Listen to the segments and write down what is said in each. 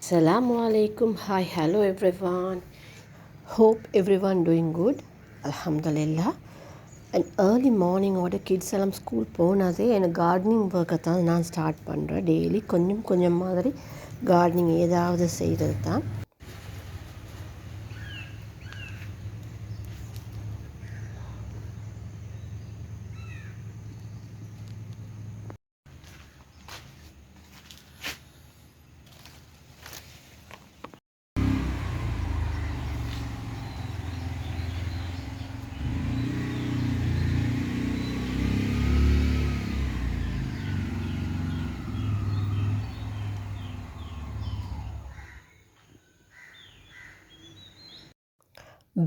Assalamu alaikum. Hi, hello everyone. Hope everyone doing good. Alhamdulillah. An early morning ஓட kids எல்லாம் school போனதே எனக்கு gardening ஒர்க்கை தான் நான் ஸ்டார்ட் பண்ணுறேன். டெய்லி கொஞ்சம் கொஞ்சம் மாதிரி கார்டனிங் ஏதாவது செய்கிறது தான்.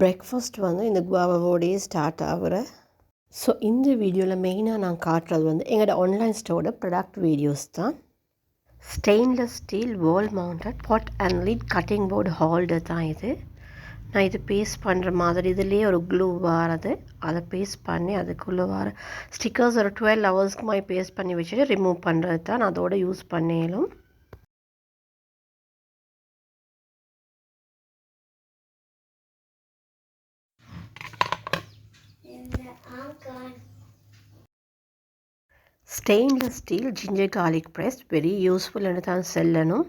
பிரேக்ஃபாஸ்ட் வந்து இந்த குவாவாவோடையே ஸ்டார்ட் ஆகிற. ஸோ இந்த வீடியோவில் மெயினாக நான் காட்டுறது வந்து எங்களோட ஆன்லைன் ஸ்டோரோட ப்ராடக்ட் வீடியோஸ் தான். Stainless steel wall mounted pot and lid cutting board holder தான் இது. நான் இது பேஸ்ட் பண்ணுற மாதிரி இதுலேயே ஒரு க்ளூ வாரது, அதை பேஸ்ட் பண்ணி அதுக்குள்ளே வர ஸ்டிக்கர்ஸ் ஒரு 12 ஹவர்ஸ்க்கு மாதிரி பேஸ்ட் பண்ணி வச்சுட்டு ரிமூவ் பண்ணுறது தான் நான் அதோட யூஸ் பண்ணிலும். Stainless steel ginger garlic paste very யூஸ்ஃபுல்னு தான் சொல்லணும்.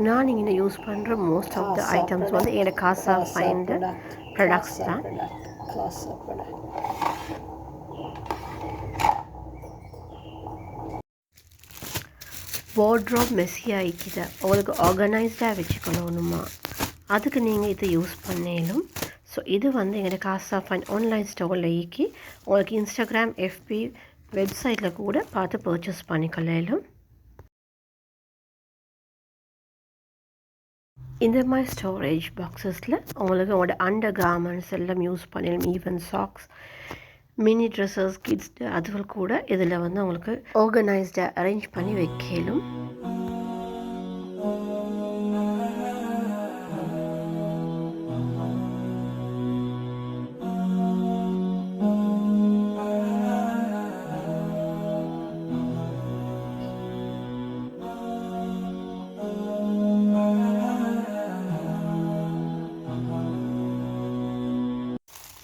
நான் இங்கே யூஸ் பண்ணுற மோஸ்ட் ஆஃப் த ஐட்டம்ஸ் வந்து என்னோட காசா ஃபைண்ட் ப்ராடக்ட்ஸ் தான். வார்ட்ரோப் மெஸ்ஸியாக இருக்குது, உங்களுக்கு ஆர்கனைஸ்டாக வச்சுக்கணுமா, அதுக்கு நீங்கள் இதை யூஸ் பண்ணலும். ஸோ இது வந்து எங்களோட காசா ஃபைண்ட் ஆன்லைன் ஸ்டோரில் இயக்கி உங்களுக்கு இன்ஸ்டாகிராம் எஃபி வெப்சைட்டில் கூட பார்த்து பர்ச்சேஸ் பண்ணிக்கொள்ளும். இந்த மாதிரி ஸ்டோரேஜ் பாக்ஸஸில் உங்களுக்கு உங்களோட அண்டர் கார்மெண்ட்ஸ் எல்லாம் யூஸ் பண்ணலாம். Even socks, mini dresses, kids அதுகள் கூட இதில் வந்து உங்களுக்கு ஆர்கனைஸ்டாக அரேஞ்ச் பண்ணி வைக்கலும்.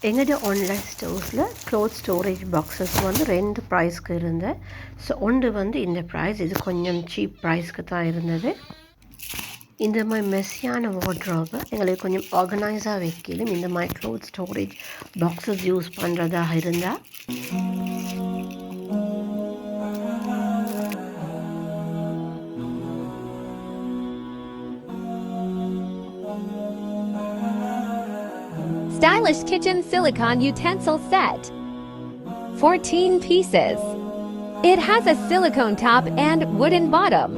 எங்களோட ஆன்லைன் ஸ்டோர்ஸில் க்ளோத் ஸ்டோரேஜ் பாக்ஸஸ் வந்து 2 ப்ரைஸ்க்கு இருந்தது. ஸோ ஒன்று வந்து இந்த ப்ரைஸ், இது கொஞ்சம் சீப் ப்ரைஸ்க்கு தான் இருந்தது. இந்த மாதிரி மெஸ்ஸியான வார்ட்ரோபை எங்களுக்கு கொஞ்சம் ஆர்கனைஸாக வைக்கலும் இந்த மாதிரி க்ளோத் ஸ்டோரேஜ் பாக்ஸஸ் யூஸ் பண்ணுறதாக இருந்தால். Stylish kitchen silicone utensil set. 14 pieces. It has a silicone top and wooden bottom.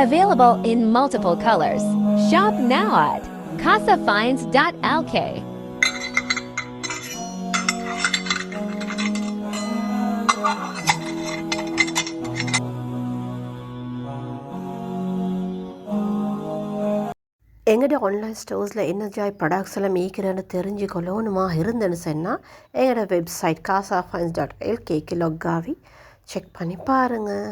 Available in multiple colors. Shop now at casafinds.lk. எங்களோட ஆன்லைன் ஸ்டோர்ஸில் என்ன ஜாய் ப்ராடக்ட்ஸ் எல்லாம் மேய்க்கிறேன்னு தெரிஞ்சுக்கொள்ளணுமா இருந்தேன்னு சொன்னால் எங்களோட வெப்சைட் casafinds.lk லாக் ஆகி check பண்ணி பாருங்கள்.